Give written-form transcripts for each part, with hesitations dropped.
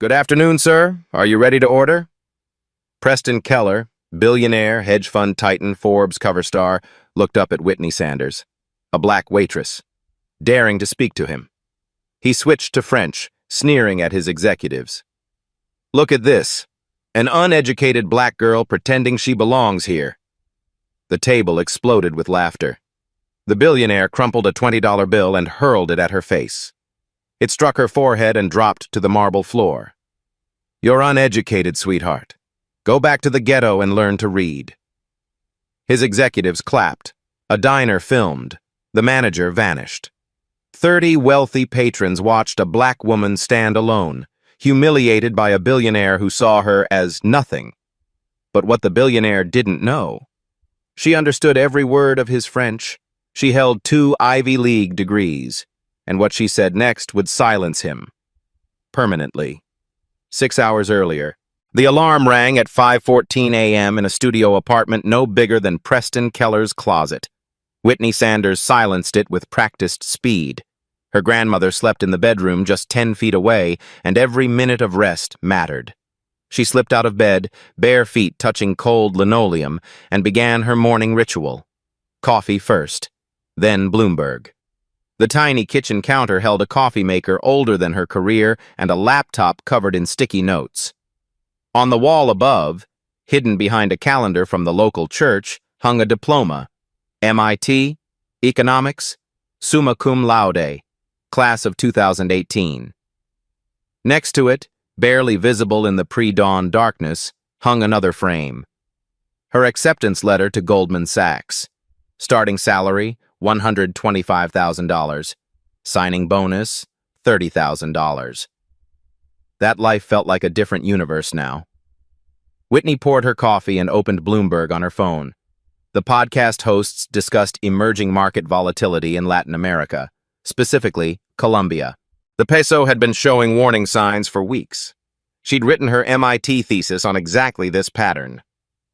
Good afternoon, sir. Are you ready to order? Preston Keller, billionaire, hedge fund titan, Forbes cover star, looked up at Whitney Sanders, a black waitress, daring to speak to him. He switched to French, sneering at his executives. Look at this. An uneducated black girl pretending she belongs here. The table exploded with laughter. The billionaire crumpled a $20 bill and hurled it at her face. It struck her forehead and dropped to the marble floor. You're uneducated, sweetheart. Go back to the ghetto and learn to read. His executives clapped. A diner filmed. The manager vanished. 30 wealthy patrons watched a black woman stand alone, humiliated by a billionaire who saw her as nothing. But what the billionaire didn't know, she understood every word of his French. She held 2 Ivy League degrees, and what she said next would silence him. Permanently. 6 hours earlier, the alarm rang at 5:14 a.m. in a studio apartment no bigger than Preston Keller's closet. Whitney Sanders silenced it with practiced speed. Her grandmother slept in the bedroom just 10 feet away, and every minute of rest mattered. She slipped out of bed, bare feet touching cold linoleum, and began her morning ritual. Coffee first, then Bloomberg. The tiny kitchen counter held a coffee maker older than her career and a laptop covered in sticky notes. On the wall above, hidden behind a calendar from the local church, hung a diploma. MIT, Economics, Summa Cum Laude, Class of 2018. Next to it, barely visible in the pre-dawn darkness, hung another frame. Her acceptance letter to Goldman Sachs. Starting salary, $125,000. Signing bonus, $30,000. That life felt like a different universe now. Whitney poured her coffee and opened Bloomberg on her phone. The podcast hosts discussed emerging market volatility in Latin America, specifically Colombia. The peso had been showing warning signs for weeks. She'd written her MIT thesis on exactly this pattern.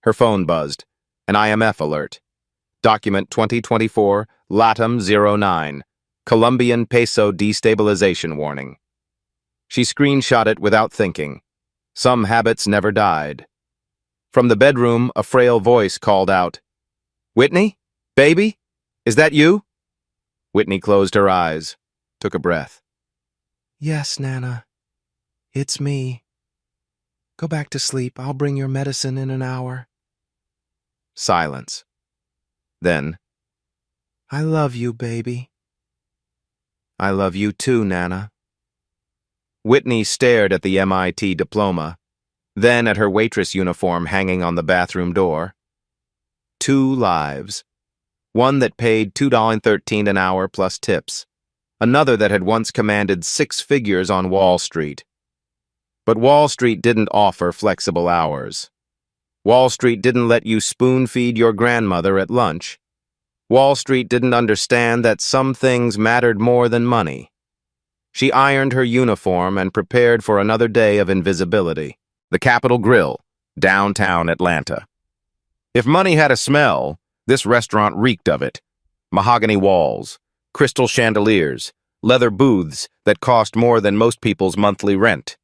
Her phone buzzed. An IMF alert. Document 2024, LATAM 09. Colombian peso destabilization warning. She screenshot it without thinking. Some habits never died. From the bedroom, a frail voice called out, "Whitney? Baby? Is that you?" Whitney closed her eyes, took a breath. "Yes, Nana. It's me. Go back to sleep. I'll bring your medicine in an hour." Silence. Then, "I love you, baby." "I love you too, Nana." Whitney stared at the MIT diploma, then at her waitress uniform hanging on the bathroom door. 2 lives. One that paid $2.13 an hour plus tips. Another that had once commanded 6 figures on Wall Street. But Wall Street didn't offer flexible hours. Wall Street didn't let you spoon-feed your grandmother at lunch. Wall Street didn't understand that some things mattered more than money. She ironed her uniform and prepared for another day of invisibility. The Capitol Grill, downtown Atlanta. If money had a smell, this restaurant reeked of it. Mahogany walls, crystal chandeliers, leather booths that cost more than most people's monthly rent.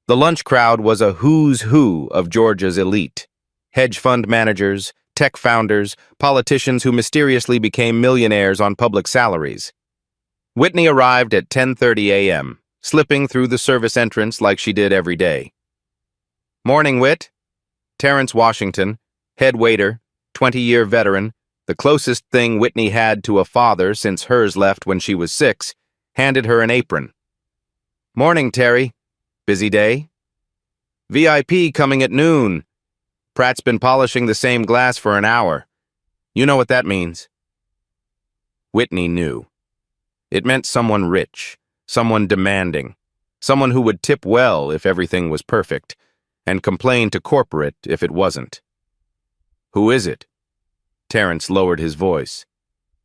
The lunch crowd was a who's who of Georgia's elite. Hedge fund managers, tech founders, politicians who mysteriously became millionaires on public salaries. Whitney arrived at 10:30 a.m., slipping through the service entrance like she did every day. "Morning, Whit." Terrence Washington, head waiter, 20-year veteran, the closest thing Whitney had to a father since hers left when she was 6, handed her an apron. "Morning, Terry. Busy day?" "VIP coming at noon. Pratt's been polishing the same glass for an hour. You know what that means." Whitney knew. It meant someone rich, someone demanding, someone who would tip well if everything was perfect, and complain to corporate if it wasn't. "Who is it?" Terrence lowered his voice.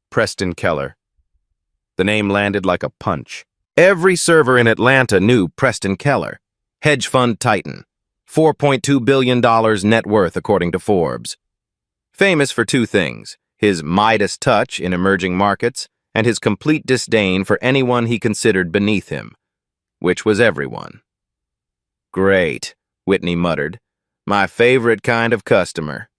"Preston Keller." The name landed like a punch. Every server in Atlanta knew Preston Keller, hedge fund titan, $4.2 billion net worth according to Forbes. Famous for 2 things, his Midas touch in emerging markets and his complete disdain for anyone he considered beneath him, which was everyone. Great, Whitney muttered. My favorite kind of customer.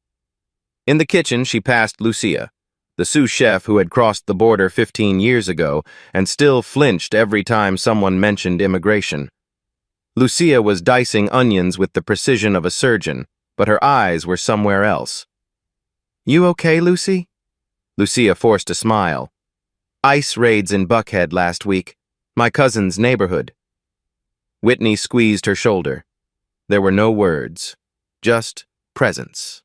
In the kitchen, she passed Lucia, the sous chef who had crossed the border 15 years ago and still flinched every time someone mentioned immigration. Lucia was dicing onions with the precision of a surgeon, but her eyes were somewhere else. You okay, Lucy? Lucia forced a smile. Ice raids in Buckhead last week. My cousin's neighborhood. Whitney squeezed her shoulder. There were no words, just presence.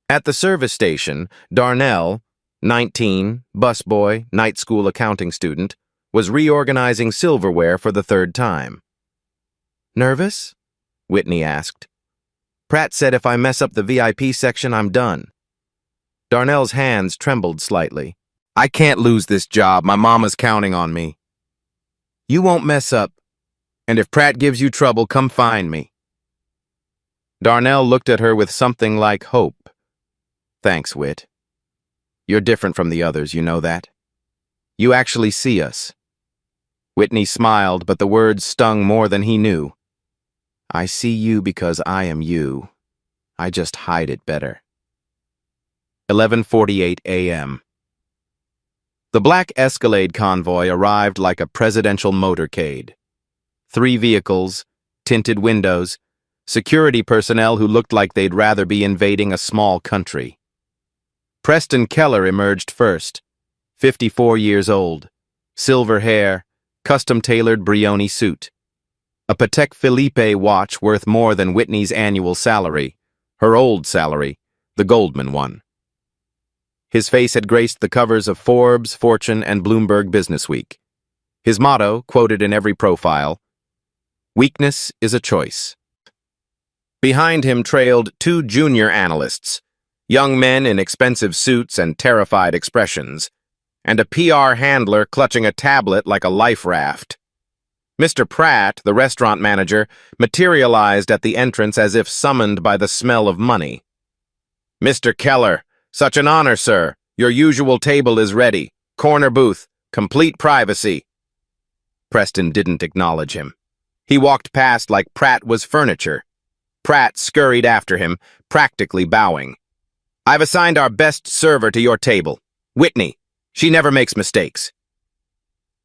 At the service station, Darnell, 19, busboy, night school accounting student, was reorganizing silverware for the third time. Nervous? Whitney asked. Pratt said if I mess up the VIP section, I'm done. Darnell's hands trembled slightly. I can't lose this job. My mama's counting on me. You won't mess up. And if Pratt gives you trouble, come find me. Darnell looked at her with something like hope. Thanks, Whit. You're different from the others, you know that? You actually see us. Whitney smiled, but the words stung more than he knew. I see you because I am you. I just hide it better. 11:48 a.m. The black Escalade convoy arrived like a presidential motorcade. 3 vehicles, tinted windows, security personnel who looked like they'd rather be invading a small country. Preston Keller emerged first, 54 years old, silver hair, custom-tailored Brioni suit. A Patek Philippe watch worth more than Whitney's annual salary, her old salary, the Goldman one. His face had graced the covers of Forbes, Fortune, and Bloomberg Businessweek. His motto, quoted in every profile, "Weakness is a choice." Behind him trailed 2 junior analysts, young men in expensive suits and terrified expressions, and a PR handler clutching a tablet like a life raft. Mr. Pratt, the restaurant manager, materialized at the entrance as if summoned by the smell of money. Mr. Keller, such an honor, sir. Your usual table is ready. Corner booth. Complete privacy. Preston didn't acknowledge him. He walked past like Pratt was furniture. Pratt scurried after him, practically bowing. I've assigned our best server to your table. Whitney. She never makes mistakes.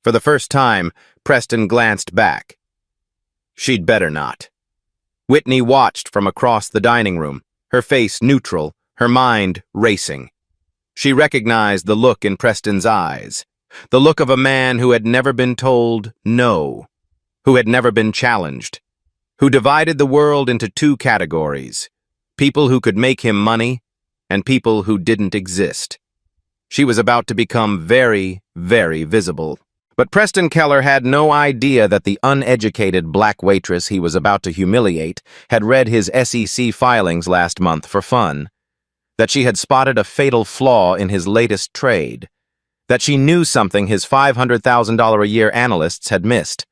For the first time, Preston glanced back. She'd better not. Whitney watched from across the dining room, her face neutral, her mind racing. She recognized the look in Preston's eyes, the look of a man who had never been told no, who had never been challenged, who divided the world into 2 categories, people who could make him money and people who didn't exist. She was about to become very, very visible. But Preston Keller had no idea that the uneducated black waitress he was about to humiliate had read his SEC filings last month for fun, that she had spotted a fatal flaw in his latest trade, that she knew something his $500,000 a year analysts had missed,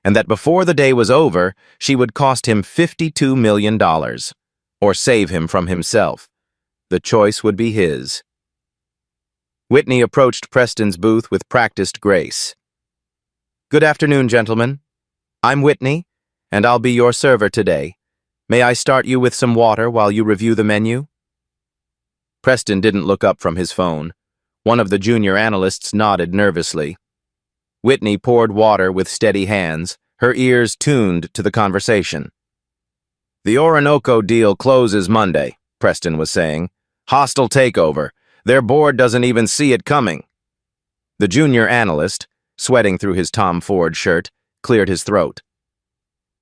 and that before the day was over, she would cost him $52 million, or save him from himself. The choice would be his. Whitney approached Preston's booth with practiced grace. Good afternoon, gentlemen. I'm Whitney, and I'll be your server today. May I start you with some water while you review the menu? Preston didn't look up from his phone. One of the junior analysts nodded nervously. Whitney poured water with steady hands, her ears tuned to the conversation. The Orinoco deal closes Monday, Preston was saying. Hostile takeover. Their board doesn't even see it coming. The junior analyst, sweating through his Tom Ford shirt, cleared his throat.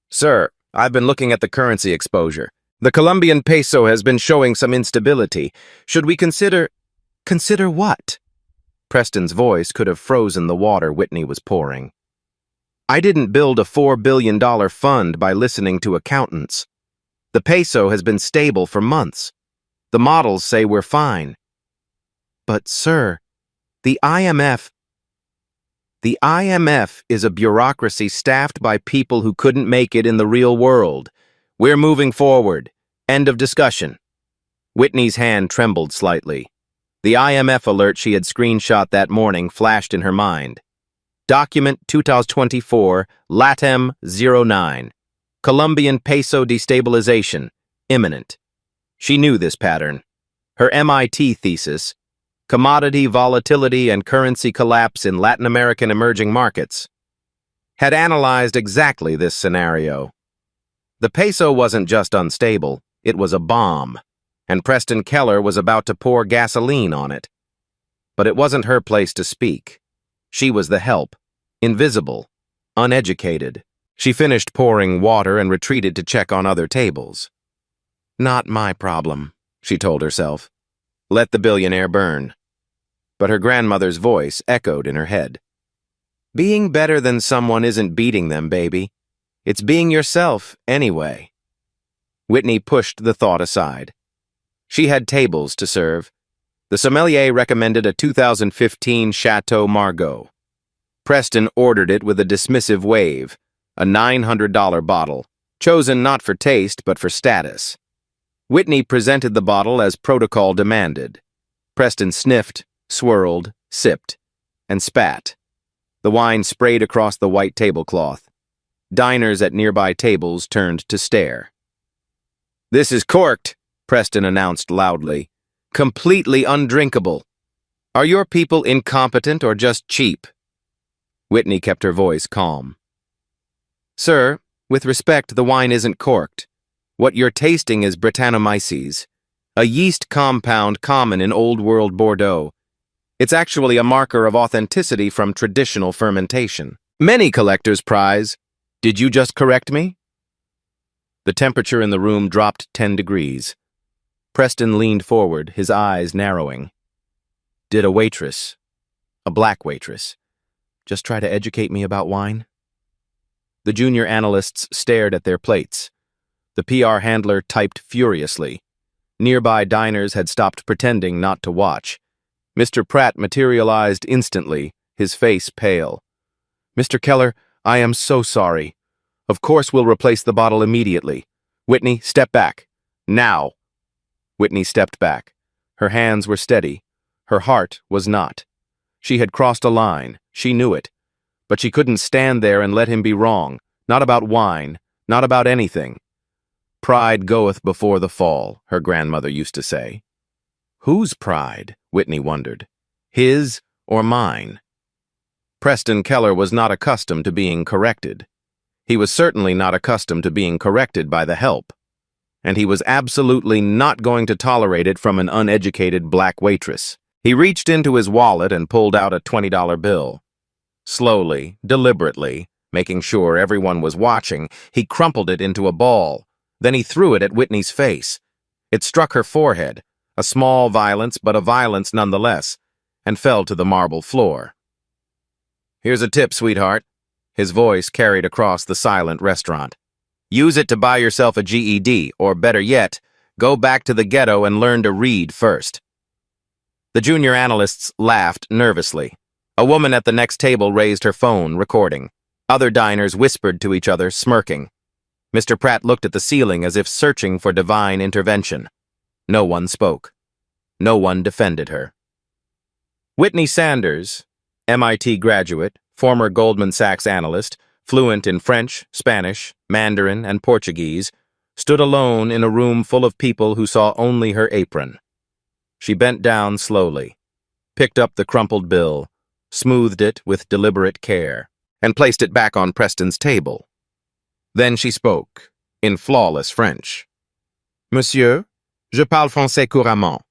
Sir, I've been looking at the currency exposure. The Colombian peso has been showing some instability. Should we consider... Consider what? Preston's voice could have frozen the water Whitney was pouring. I didn't build a $4 billion fund by listening to accountants. The peso has been stable for months. The models say we're fine. But, sir, the IMF is a bureaucracy staffed by people who couldn't make it in the real world. We're moving forward. End of discussion. Whitney's hand trembled slightly. The IMF alert she had screenshot that morning flashed in her mind. Document 2024, LATAM 09. Colombian peso destabilization, imminent. She knew this pattern. Her MIT thesis, Commodity Volatility and Currency Collapse in Latin American Emerging Markets, had analyzed exactly this scenario. The peso wasn't just unstable, it was a bomb, and Preston Keller was about to pour gasoline on it. But it wasn't her place to speak. She was the help, invisible, uneducated. She finished pouring water and retreated to check on other tables. Not my problem, she told herself. Let the billionaire burn. But her grandmother's voice echoed in her head. Being better than someone isn't beating them, baby. It's being yourself, anyway. Whitney pushed the thought aside. She had tables to serve. The sommelier recommended a 2015 Chateau Margaux. Preston ordered it with a dismissive wave, a $900 bottle, chosen not for taste but for status. Whitney presented the bottle as protocol demanded. Preston sniffed, swirled, sipped, and spat. The wine sprayed across the white tablecloth. Diners at nearby tables turned to stare. "This is corked," Preston announced loudly. "Completely undrinkable. Are your people incompetent or just cheap?" Whitney kept her voice calm. "Sir, with respect, the wine isn't corked. What you're tasting is Brettanomyces, a yeast compound common in Old World Bordeaux. It's actually a marker of authenticity from traditional fermentation. Many collectors prize. Did you just correct me?" The temperature in the room dropped 10 degrees. Preston leaned forward, his eyes narrowing. Did a waitress, a black waitress, just try to educate me about wine? The junior analysts stared at their plates. The PR handler typed furiously. Nearby diners had stopped pretending not to watch. Mr. Pratt materialized instantly, his face pale. "Mr. Keller, I am so sorry. Of course we'll replace the bottle immediately. Whitney, step back. Now." Whitney stepped back. Her hands were steady. Her heart was not. She had crossed a line. She knew it. But she couldn't stand there and let him be wrong. Not about wine. Not about anything. "Pride goeth before the fall," her grandmother used to say. Whose pride? Whitney wondered. His or mine? Preston Keller was not accustomed to being corrected. He was certainly not accustomed to being corrected by the help. And he was absolutely not going to tolerate it from an uneducated black waitress. He reached into his wallet and pulled out a $20 bill. Slowly, deliberately, making sure everyone was watching, he crumpled it into a ball. Then he threw it at Whitney's face. It struck her forehead, a small violence, but a violence nonetheless, and fell to the marble floor. "Here's a tip, sweetheart." His voice carried across the silent restaurant. "Use it to buy yourself a GED, or better yet, go back to the ghetto and learn to read first." The junior analysts laughed nervously. A woman at the next table raised her phone, recording. Other diners whispered to each other, smirking. Mr. Pratt looked at the ceiling as if searching for divine intervention. No one spoke. No one defended her. Whitney Sanders, MIT graduate, former Goldman Sachs analyst, fluent in French, Spanish, Mandarin, and Portuguese, stood alone in a room full of people who saw only her apron. She bent down slowly, picked up the crumpled bill, smoothed it with deliberate care, and placed it back on Preston's table. Then she spoke, in flawless French. "Monsieur, je parle français couramment,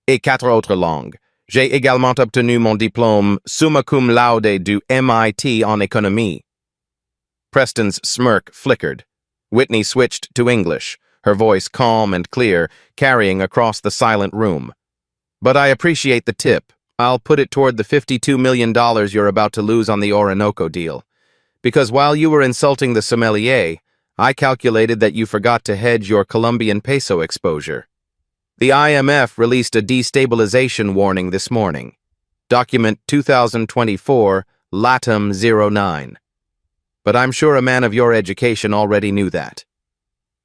et 4 autres langues. J'ai également obtenu mon diplôme summa cum laude du MIT en économie." Preston's smirk flickered. Whitney switched to English, her voice calm and clear, carrying across the silent room. "But I appreciate the tip. I'll put it toward the $52 million you're about to lose on the Orinoco deal. Because while you were insulting the sommelier, I calculated that you forgot to hedge your Colombian peso exposure. The IMF released a destabilization warning this morning. Document 2024, LATAM 09. But I'm sure a man of your education already knew that."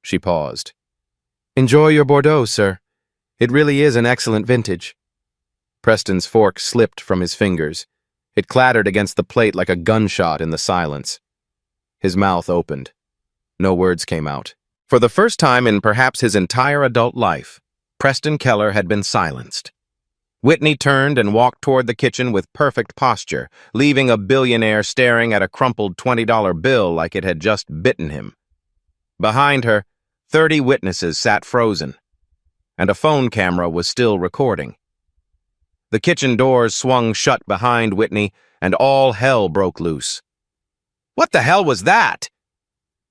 She paused. "Enjoy your Bordeaux, sir. It really is an excellent vintage." Preston's fork slipped from his fingers. It clattered against the plate like a gunshot in the silence. His mouth opened. No words came out. For the first time in perhaps his entire adult life, Preston Keller had been silenced. Whitney turned and walked toward the kitchen with perfect posture, leaving a billionaire staring at a crumpled $20 bill like it had just bitten him. Behind her, 30 witnesses sat frozen, and a phone camera was still recording. The kitchen doors swung shut behind Whitney, and all hell broke loose. "What the hell was that?"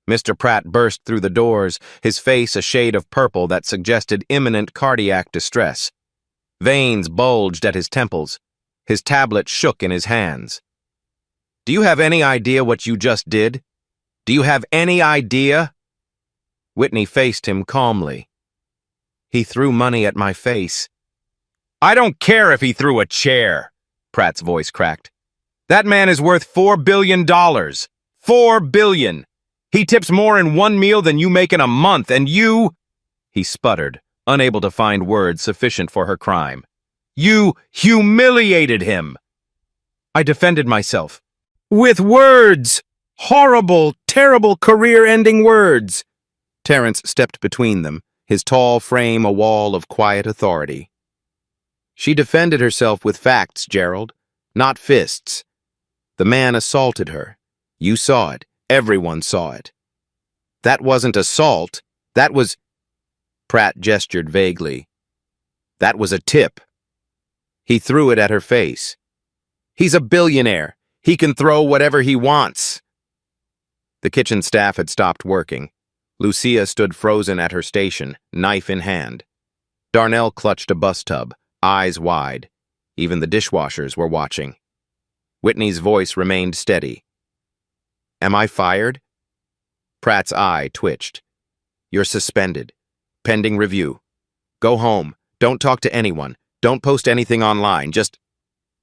Mr. Pratt burst through the doors, his face a shade of purple that suggested imminent cardiac distress. Veins bulged at his temples. His tablet shook in his hands. "Do you have any idea what you just did? Do you have any idea?" Whitney faced him calmly. "He threw money at my face." "I don't care if he threw a chair," Pratt's voice cracked. "That man is worth $4 billion. $4 billion. He tips more in one meal than you make in a month, and you—" He sputtered, unable to find words sufficient for her crime. "You humiliated him." I defended myself. "With words! Horrible, terrible, career-ending words!" Terrence stepped between them, his tall frame a wall of quiet authority. "She defended herself with facts, Gerald, not fists. The man assaulted her. You saw it. Everyone saw it. That wasn't assault. That was—" Pratt gestured vaguely. "That was a tip. He threw it at her face. He's a billionaire. He can throw whatever he wants." The kitchen staff had stopped working. Lucia stood frozen at her station, knife in hand. Darnell clutched a bus tub, eyes wide. Even the dishwashers were watching. Whitney's voice remained steady. "Am I fired?" Pratt's eye twitched. "You're suspended. Pending review. Go home. Don't talk to anyone. Don't post anything online. Just—"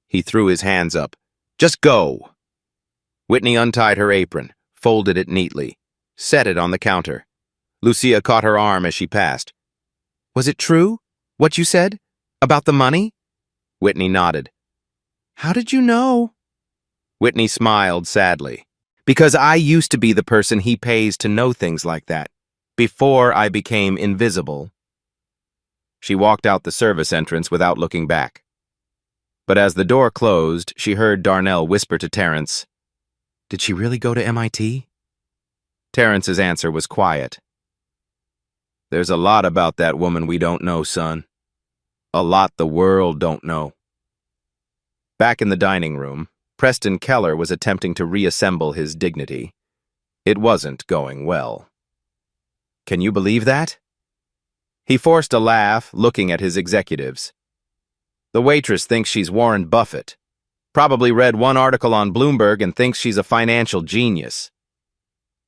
He threw his hands up. "Just go." Whitney untied her apron, folded it neatly, set it on the counter. Lucia caught her arm as she passed. "Was it true, what you said? About the money?" Whitney nodded. "How did you know?" Whitney smiled sadly. "Because I used to be the person he pays to know things like that. Before I became invisible." She walked out the service entrance without looking back. But as the door closed, she heard Darnell whisper to Terrence, "Did she really go to MIT?" Terrence's answer was quiet. "There's a lot about that woman we don't know, son. A lot the world don't know." Back in the dining room, Preston Keller was attempting to reassemble his dignity. It wasn't going well. "Can you believe that?" He forced a laugh, looking at his executives. "The waitress thinks she's Warren Buffett. Probably read one article on Bloomberg and thinks she's a financial genius."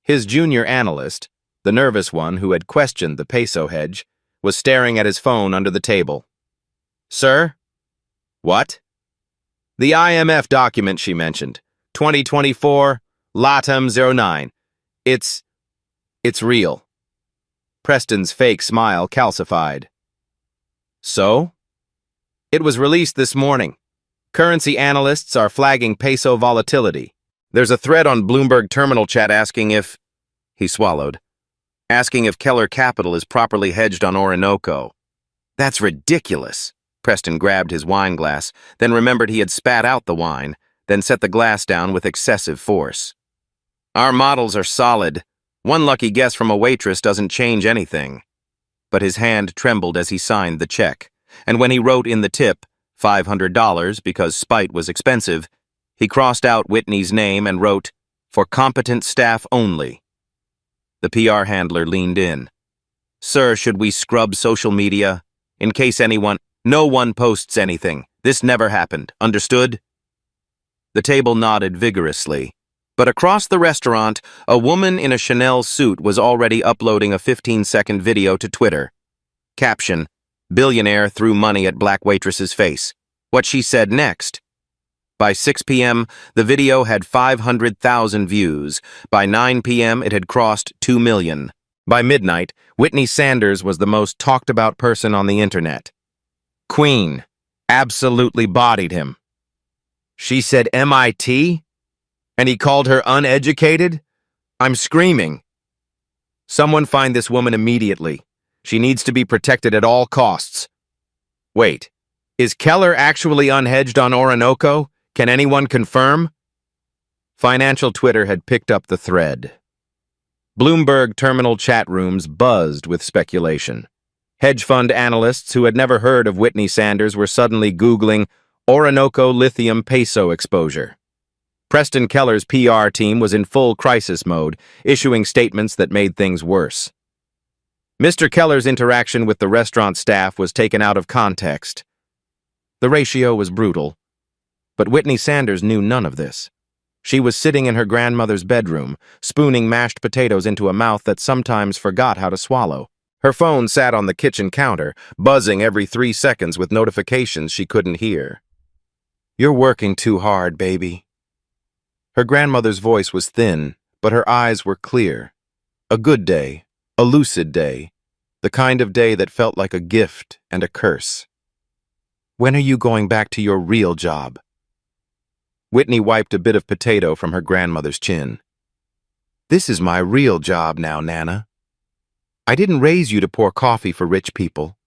His junior analyst, the nervous one who had questioned the peso hedge, was staring at his phone under the table. "Sir?" "What?" "The IMF document she mentioned. 2024, LATAM 09. It's real." Preston's fake smile calcified. "So?" "It was released this morning. Currency analysts are flagging peso volatility. There's a thread on Bloomberg terminal chat asking if—" He swallowed. "Asking if Keller Capital is properly hedged on Orinoco." "That's ridiculous." Preston grabbed his wine glass, then remembered he had spat out the wine, then set the glass down with excessive force. "Our models are solid. One lucky guess from a waitress doesn't change anything." But his hand trembled as he signed the check, and when he wrote in the tip, $500 because spite was expensive, he crossed out Whitney's name and wrote, "For competent staff only." The PR handler leaned in. "Sir, should we scrub social media? In case anyone— No one posts anything. This never happened. Understood?" The table nodded vigorously. But across the restaurant, a woman in a Chanel suit was already uploading a 15-second video to Twitter. Caption: "Billionaire threw money at black waitress's face. What she said next." By 6 p.m., the video had 500,000 views. By 9 p.m., it had crossed 2 million. By midnight, Whitney Sanders was the most talked-about person on the internet. Queen absolutely bodied him. She said MIT? And he called her uneducated? I'm screaming. Someone find this woman immediately. She needs to be protected at all costs. Wait, is Keller actually unhedged on Orinoco? Can anyone confirm? Financial Twitter had picked up the thread. Bloomberg terminal chat rooms buzzed with speculation. Hedge fund analysts who had never heard of Whitney Sanders were suddenly Googling Orinoco lithium peso exposure. Preston Keller's PR team was in full crisis mode, issuing statements that made things worse. Mr. Keller's interaction with the restaurant staff was taken out of context. The ratio was brutal. But Whitney Sanders knew none of this. She was sitting in her grandmother's bedroom, spooning mashed potatoes into a mouth that sometimes forgot how to swallow. Her phone sat on the kitchen counter, buzzing every 3 seconds with notifications she couldn't hear. "You're working too hard, baby." Her grandmother's voice was thin, but her eyes were clear. A good day, a lucid day, the kind of day that felt like a gift and a curse. "When are you going back to your real job?" Whitney wiped a bit of potato from her grandmother's chin. "This is my real job now, Nana. I didn't raise you to pour coffee for rich people.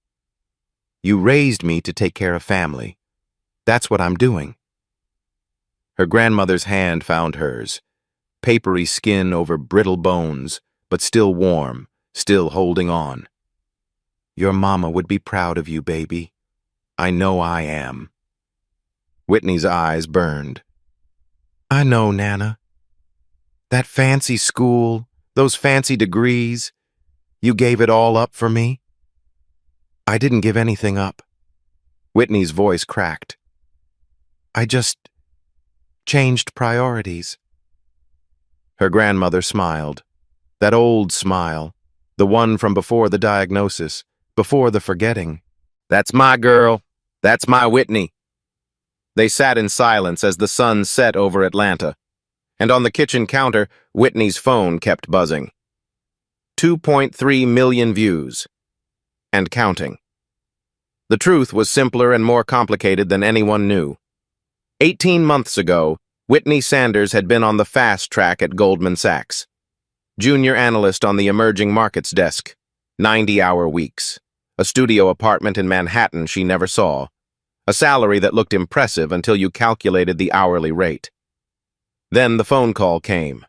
You raised me to take care of family. That's what I'm doing." Her grandmother's hand found hers, papery skin over brittle bones, but still warm, still holding on. "Your mama would be proud of you, baby. I know I am." Whitney's eyes burned. "I know, Nana. That fancy school, those fancy degrees, you gave it all up for me?" "I didn't give anything up." Whitney's voice cracked. "I just changed priorities." Her grandmother smiled. That old smile, the one from before the diagnosis, before the forgetting. "That's my girl. That's my Whitney." They sat in silence as the sun set over Atlanta, and on the kitchen counter, Whitney's phone kept buzzing. 2.3 million views. And counting. The truth was simpler and more complicated than anyone knew. 18 months ago, Whitney Sanders had been on the fast track at Goldman Sachs. Junior analyst on the emerging markets desk, 90-hour weeks, a studio apartment in Manhattan she never saw, a salary that looked impressive until you calculated the hourly rate. Then the phone call came.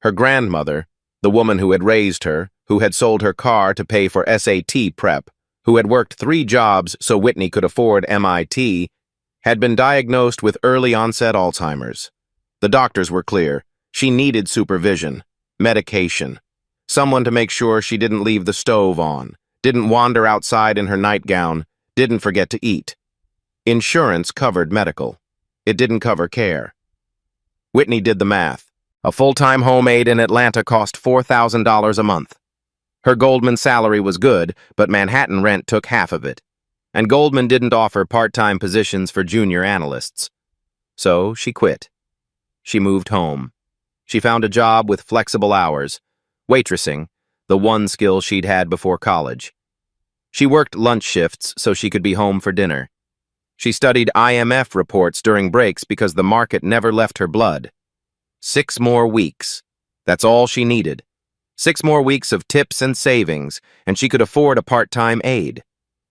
Her grandmother, the woman who had raised her, who had sold her car to pay for SAT prep, who had worked 3 jobs so Whitney could afford MIT, had been diagnosed with early-onset Alzheimer's. The doctors were clear. She needed supervision, medication, someone to make sure she didn't leave the stove on, didn't wander outside in her nightgown, didn't forget to eat. Insurance covered medical. It didn't cover care. Whitney did the math. A full-time home aide in Atlanta cost $4,000 a month. Her Goldman salary was good, but Manhattan rent took half of it. And Goldman didn't offer part-time positions for junior analysts. So she quit. She moved home. She found a job with flexible hours, waitressing, the one skill she'd had before college. She worked lunch shifts so she could be home for dinner. She studied IMF reports during breaks because the market never left her blood. 6 more weeks. That's all she needed. 6 more weeks of tips and savings, and she could afford a part-time aide.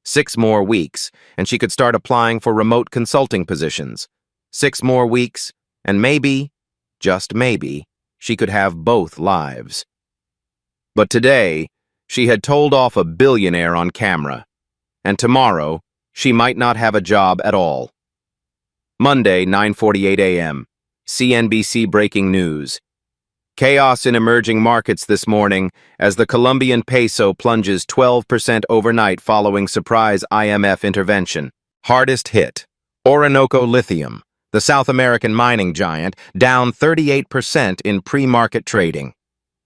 6 more weeks, and she could start applying for remote consulting positions. 6 more weeks, and maybe, just maybe, she could have both lives. But today, she had told off a billionaire on camera, and tomorrow, she might not have a job at all. Monday, 9:48 a.m. CNBC breaking news. Chaos in emerging markets this morning as the Colombian peso plunges 12% overnight following surprise IMF intervention. Hardest hit. Orinoco Lithium, the South American mining giant, down 38% in pre-market trading.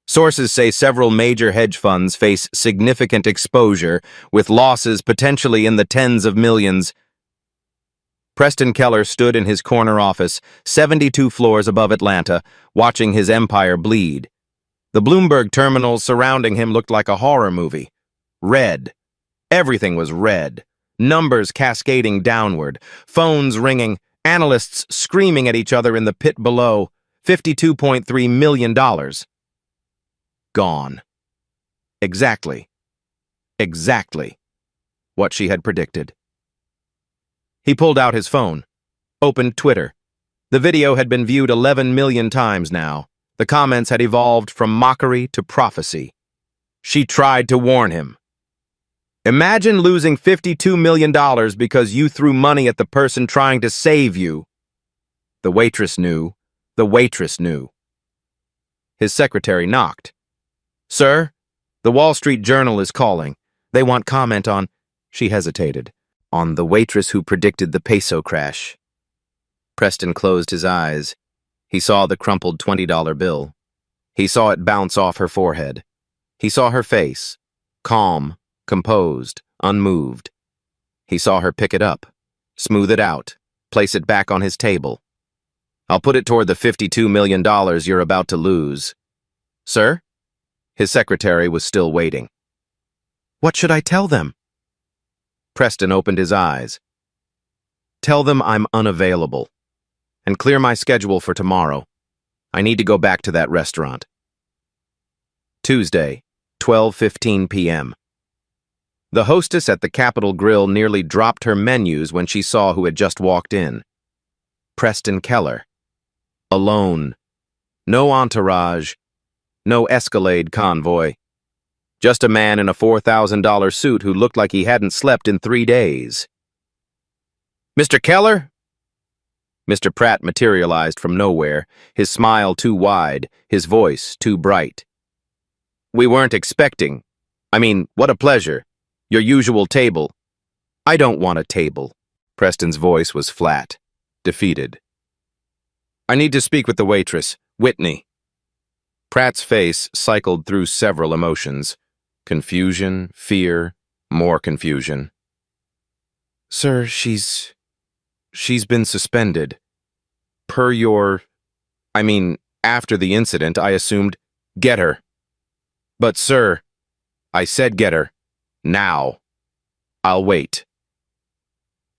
Sources say several major hedge funds face significant exposure, with losses potentially in the tens of millions. Preston Keller stood in his corner office, 72 floors above Atlanta, watching his empire bleed. The Bloomberg terminals surrounding him looked like a horror movie. Red. Everything was red. Numbers cascading downward, phones ringing, analysts screaming at each other in the pit below. $52.3 million. Gone. Exactly. Exactly what she had predicted. He pulled out his phone, opened Twitter. The video had been viewed 11 million times now. The comments had evolved from mockery to prophecy. She tried to warn him. Imagine losing $52 million because you threw money at the person trying to save you. The waitress knew. The waitress knew. His secretary knocked. Sir, the Wall Street Journal is calling. They want comment on, she hesitated, on the waitress who predicted the peso crash. Preston closed his eyes. He saw the crumpled $20 bill. He saw it bounce off her forehead. He saw her face, calm, composed, unmoved. He saw her pick it up, smooth it out, place it back on his table. I'll put it toward the $52 million you're about to lose. Sir? His secretary was still waiting. What should I tell them? Preston opened his eyes. Tell them I'm unavailable. And clear my schedule for tomorrow. I need to go back to that restaurant. Tuesday, 12:15 p.m. The hostess at the Capitol Grill nearly dropped her menus when she saw who had just walked in. Preston Keller. Alone. No entourage. No Escalade convoy. Just a man in a $4,000 suit who looked like he hadn't slept in 3 days. Mr. Keller? Mr. Pratt materialized from nowhere, his smile too wide, his voice too bright. We weren't expecting. I mean, what a pleasure. Your usual table. I don't want a table. Preston's voice was flat, defeated. I need to speak with the waitress, Whitney. Pratt's face cycled through several emotions. Confusion, fear, more confusion. Sir, she's been suspended. Per your... after the incident, I assumed, get her. But, sir, I said get her. Now. I'll wait.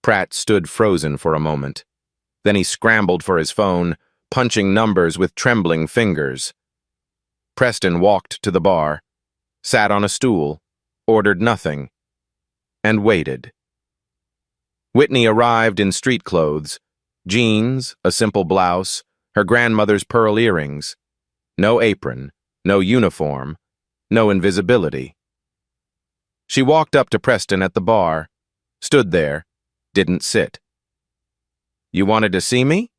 Pratt stood frozen for a moment. Then he scrambled for his phone, punching numbers with trembling fingers. Preston walked to the bar, sat on a stool, ordered nothing, and waited. Whitney arrived in street clothes, jeans, a simple blouse, her grandmother's pearl earrings. No apron, no uniform, no invisibility. She walked up to Preston at the bar, stood there, didn't sit. You wanted to see me?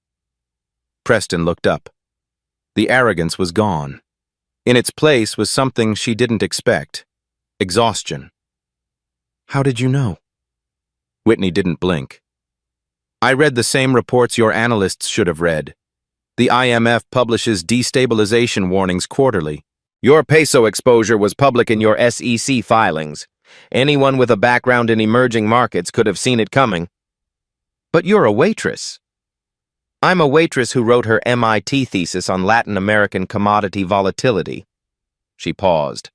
Preston looked up. The arrogance was gone. In its place was something she didn't expect. Exhaustion. How did you know? Whitney didn't blink. I read the same reports your analysts should have read. The IMF publishes destabilization warnings quarterly. Your peso exposure was public in your SEC filings. Anyone with a background in emerging markets could have seen it coming. But you're a waitress. I'm a waitress who wrote her MIT thesis on Latin American commodity volatility. She paused.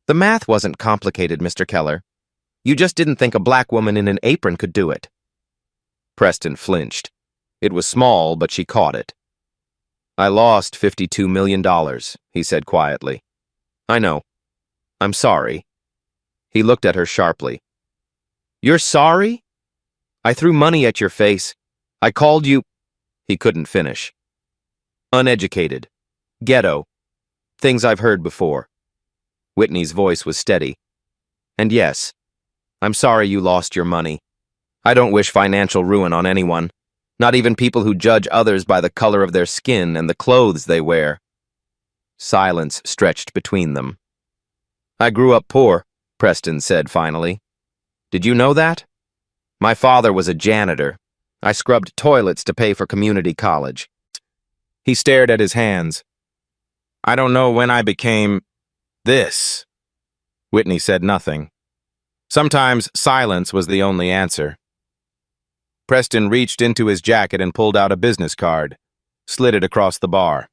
The math wasn't complicated, Mr. Keller. You just didn't think a black woman in an apron could do it. Preston flinched. It was small, but she caught it. I lost $52 million, he said quietly. I know. I'm sorry. He looked at her sharply. You're sorry? I threw money at your face. I called you... He couldn't finish. Uneducated. Ghetto. Things I've heard before. Whitney's voice was steady. And yes, I'm sorry you lost your money. I don't wish financial ruin on anyone, not even people who judge others by the color of their skin and the clothes they wear. Silence stretched between them. I grew up poor, Preston said finally. Did you know that? My father was a janitor. I scrubbed toilets to pay for community college. He stared at his hands. I don't know when I became... this. Whitney said nothing. Sometimes silence was the only answer. Preston reached into his jacket and pulled out a business card, slid it across the bar.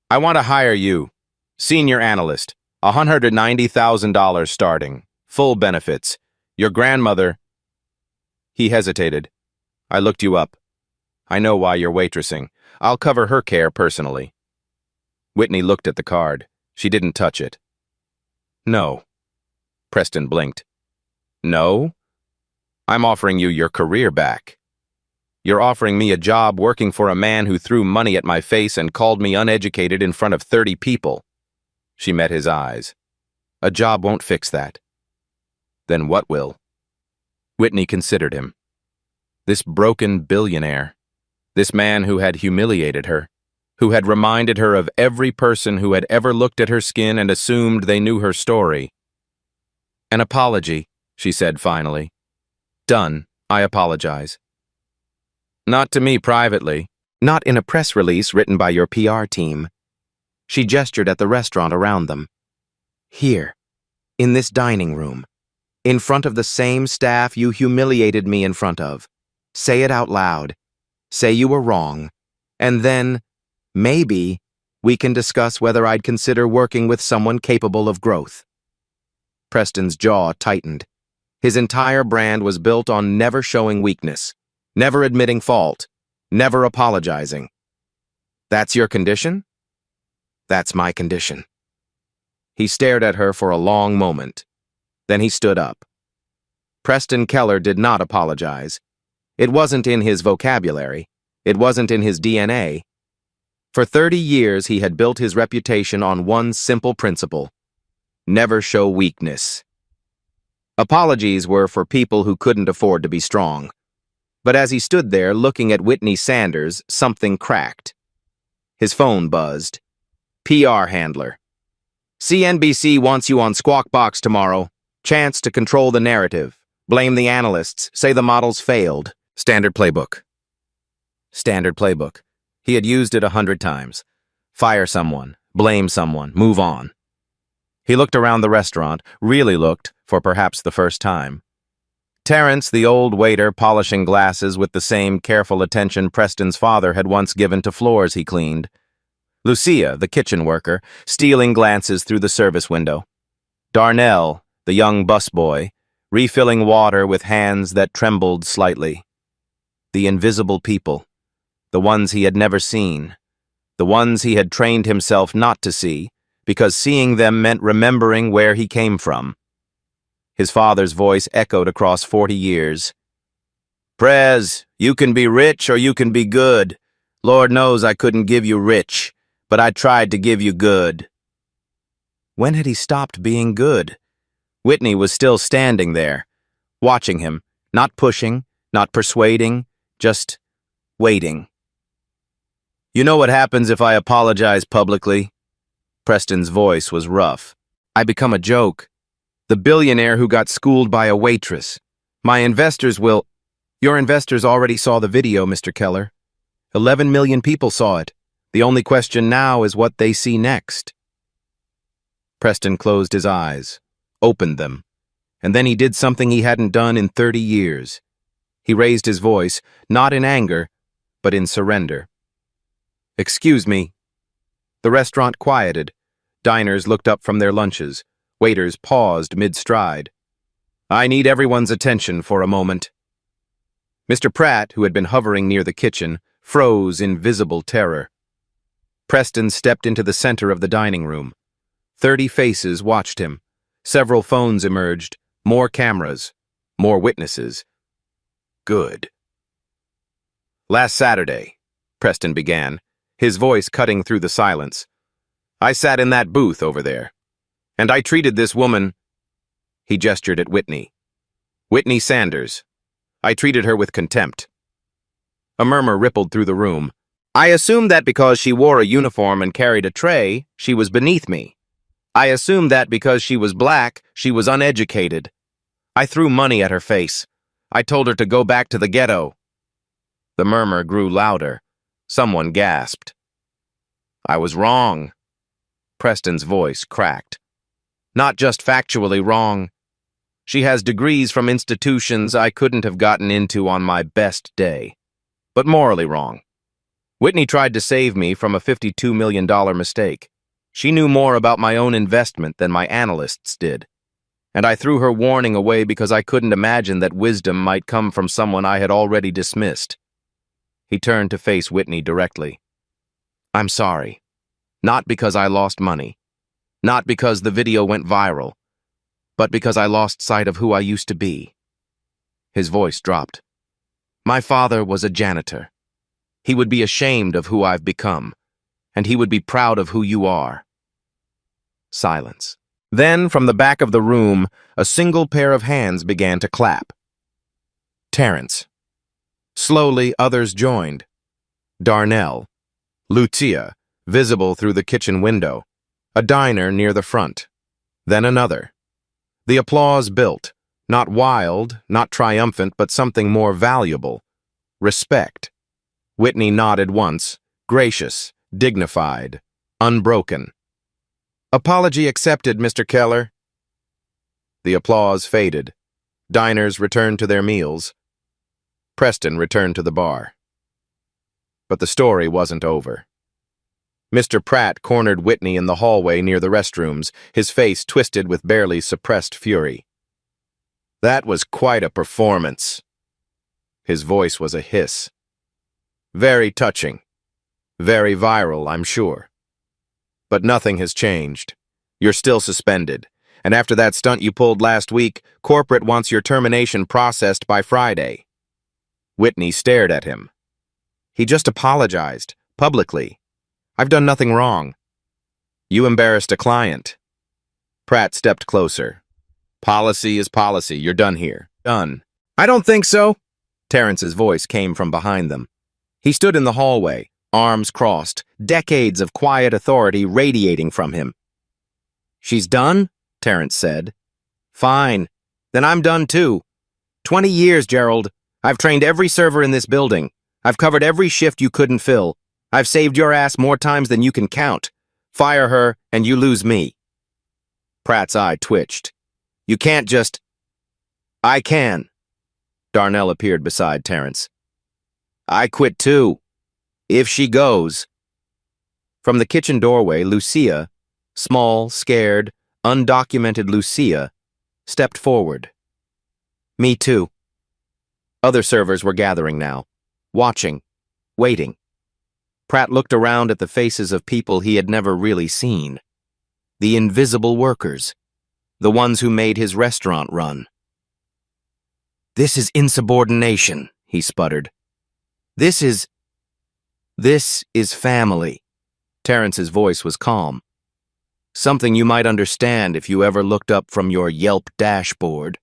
I want to hire you. Senior analyst. $190,000 starting. Full benefits. Your grandmother... He hesitated. I looked you up. I know why you're waitressing. I'll cover her care personally. Whitney looked at the card. She didn't touch it. No. Preston blinked. No? I'm offering you your career back. You're offering me a job working for a man who threw money at my face and called me uneducated in front of 30 people. She met his eyes. A job won't fix that. Then what will? Whitney considered him. This broken billionaire. This man who had humiliated her, who had reminded her of every person who had ever looked at her skin and assumed they knew her story. An apology, she said finally. Done. I apologize. Not to me privately. Not in a press release written by your PR team. She gestured at the restaurant around them. Here, in this dining room, in front of the same staff you humiliated me in front of. Say it out loud. Say you were wrong. And then, maybe, we can discuss whether I'd consider working with someone capable of growth. Preston's jaw tightened. His entire brand was built on never showing weakness, never admitting fault, never apologizing. That's your condition? That's my condition. He stared at her for a long moment. Then he stood up. Preston Keller did not apologize. It wasn't in his vocabulary. It wasn't in his DNA. For 30 years, he had built his reputation on one simple principle: never show weakness. Apologies were for people who couldn't afford to be strong. But as he stood there looking at Whitney Sanders, something cracked. His phone buzzed. PR handler. CNBC wants you on Squawk Box tomorrow. Chance to control the narrative. Blame the analysts. Say the models failed. Standard playbook. Standard playbook. He had used it 100 times. Fire someone. Blame someone. Move on. He looked around the restaurant, really looked, for perhaps the first time. Terrence, the old waiter, polishing glasses with the same careful attention Preston's father had once given to floors he cleaned. Lucia, the kitchen worker, stealing glances through the service window. Darnell, the young busboy, refilling water with hands that trembled slightly. The invisible people, the ones he had never seen, the ones he had trained himself not to see, because seeing them meant remembering where he came from. His father's voice echoed across 40 years. Prez, you can be rich or you can be good. Lord knows I couldn't give you rich, but I tried to give you good. When had he stopped being good? Whitney was still standing there, watching him, not pushing, not persuading, just waiting. You know what happens if I apologize publicly? Preston's voice was rough. I become a joke. The billionaire who got schooled by a waitress. My investors will... Your investors already saw the video, Mr. Keller. 11 million people saw it. The only question now is what they see next. Preston closed his eyes, opened them, and then he did something he hadn't done in 30 years. He raised his voice, not in anger, but in surrender. Excuse me. The restaurant quieted. Diners looked up from their lunches. Waiters paused mid-stride. I need everyone's attention for a moment. Mr. Pratt, who had been hovering near the kitchen, froze in visible terror. Preston stepped into the center of the dining room. 30 faces watched him. Several phones emerged. More cameras. More witnesses. Good. Last Saturday, Preston began, his voice cutting through the silence. I sat in that booth over there. And I treated this woman... He gestured at Whitney. Whitney Sanders. I treated her with contempt. A murmur rippled through the room. I assumed that because she wore a uniform and carried a tray, she was beneath me. I assumed that because she was black, she was uneducated. I threw money at her face. I told her to go back to the ghetto. The murmur grew louder. Someone gasped. I was wrong. Preston's voice cracked. Not just factually wrong. She has degrees from institutions I couldn't have gotten into on my best day. But morally wrong. Whitney tried to save me from a $52 million mistake. She knew more about my own investment than my analysts did. And I threw her warning away because I couldn't imagine that wisdom might come from someone I had already dismissed. He turned to face Whitney directly. I'm sorry. Not because I lost money. Not because the video went viral, but because I lost sight of who I used to be. His voice dropped. My father was a janitor. He would be ashamed of who I've become, and he would be proud of who you are. Silence. Then, from the back of the room, a single pair of hands began to clap. Terrence. Slowly, others joined. Darnell. Lucia, visible through the kitchen window. A diner near the front. Then another. The applause built. Not wild, not triumphant, but something more valuable. Respect. Whitney nodded once, gracious, dignified, unbroken. Apology accepted, Mr. Keller. The applause faded. Diners returned to their meals. Preston returned to the bar. But the story wasn't over. Mr. Pratt cornered Whitney in the hallway near the restrooms, his face twisted with barely suppressed fury. That was quite a performance. His voice was a hiss. Very touching. Very viral, I'm sure. But nothing has changed. You're still suspended. And after that stunt you pulled last week, corporate wants your termination processed by Friday. Whitney stared at him. He just apologized, publicly. I've done nothing wrong. You embarrassed a client. Pratt stepped closer. Policy is policy. You're done here. Done. I don't think so. Terrence's voice came from behind them. He stood in the hallway, arms crossed, decades of quiet authority radiating from him. She's done? Terrence said. Fine. Then I'm done too. 20 years, Gerald. I've trained every server in this building. I've covered every shift you couldn't fill. I've saved your ass more times than you can count. Fire her, and you lose me. Pratt's eye twitched. You can't just... I can. Darnell appeared beside Terrence. I quit too. If she goes. From the kitchen doorway, Lucia, small, scared, undocumented Lucia, stepped forward. Me too. Other servers were gathering now, watching, waiting. Pratt looked around at the faces of people he had never really seen. The invisible workers, the ones who made his restaurant run. This is insubordination, he sputtered. This is family. Terrence's voice was calm. Something you might understand if you ever looked up from your Yelp dashboard.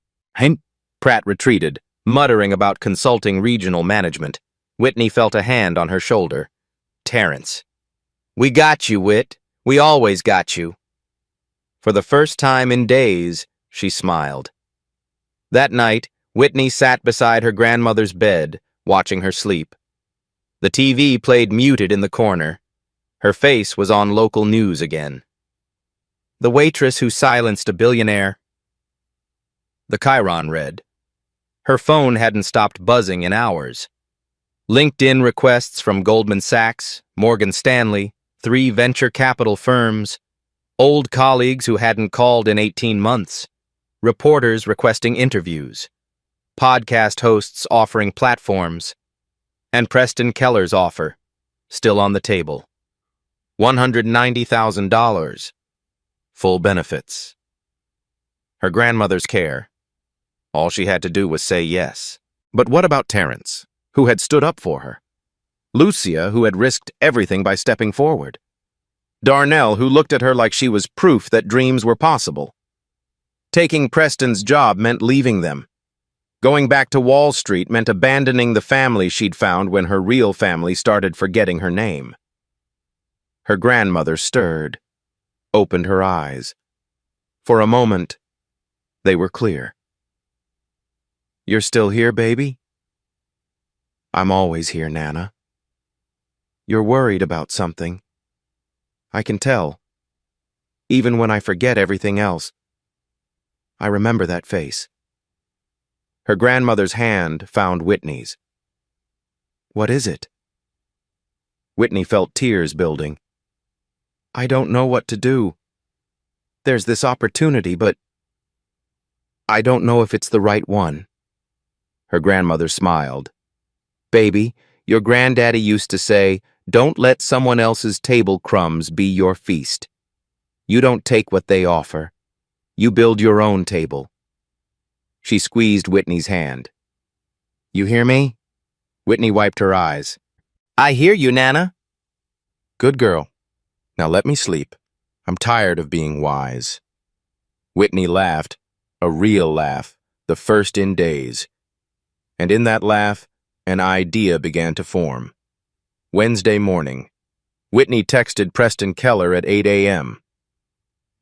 Pratt retreated, muttering about consulting regional management. Whitney felt a hand on her shoulder. Terrence. We got you, Whit. We always got you. For the first time in days, she smiled. That night, Whitney sat beside her grandmother's bed, watching her sleep. The TV played muted in the corner. Her face was on local news again. The waitress who silenced a billionaire. The Chiron read. Her phone hadn't stopped buzzing in hours. LinkedIn requests from Goldman Sachs, Morgan Stanley, 3 venture capital firms, old colleagues who hadn't called in 18 months, reporters requesting interviews, podcast hosts offering platforms, and Preston Keller's offer, still on the table. $190,000. Full benefits. Her grandmother's care. All she had to do was say yes. But what about Terrence, who had stood up for her? Lucia, who had risked everything by stepping forward? Darnell, who looked at her like she was proof that dreams were possible? Taking Preston's job meant leaving them. Going back to Wall Street meant abandoning the family she'd found when her real family started forgetting her name. Her grandmother stirred, opened her eyes. For a moment, they were clear. You're still here, baby? I'm always here, Nana. You're worried about something. I can tell. Even when I forget everything else, I remember that face. Her grandmother's hand found Whitney's. What is it? Whitney felt tears building. I don't know what to do. There's this opportunity, but I don't know if it's the right one. Her grandmother smiled. Baby, your granddaddy used to say, don't let someone else's table crumbs be your feast. You don't take what they offer. You build your own table. She squeezed Whitney's hand. You hear me? Whitney wiped her eyes. I hear you, Nana. Good girl. Now let me sleep. I'm tired of being wise. Whitney laughed, a real laugh, the first in days. And in that laugh, an idea began to form. Wednesday morning. Whitney texted Preston Keller at 8 a.m.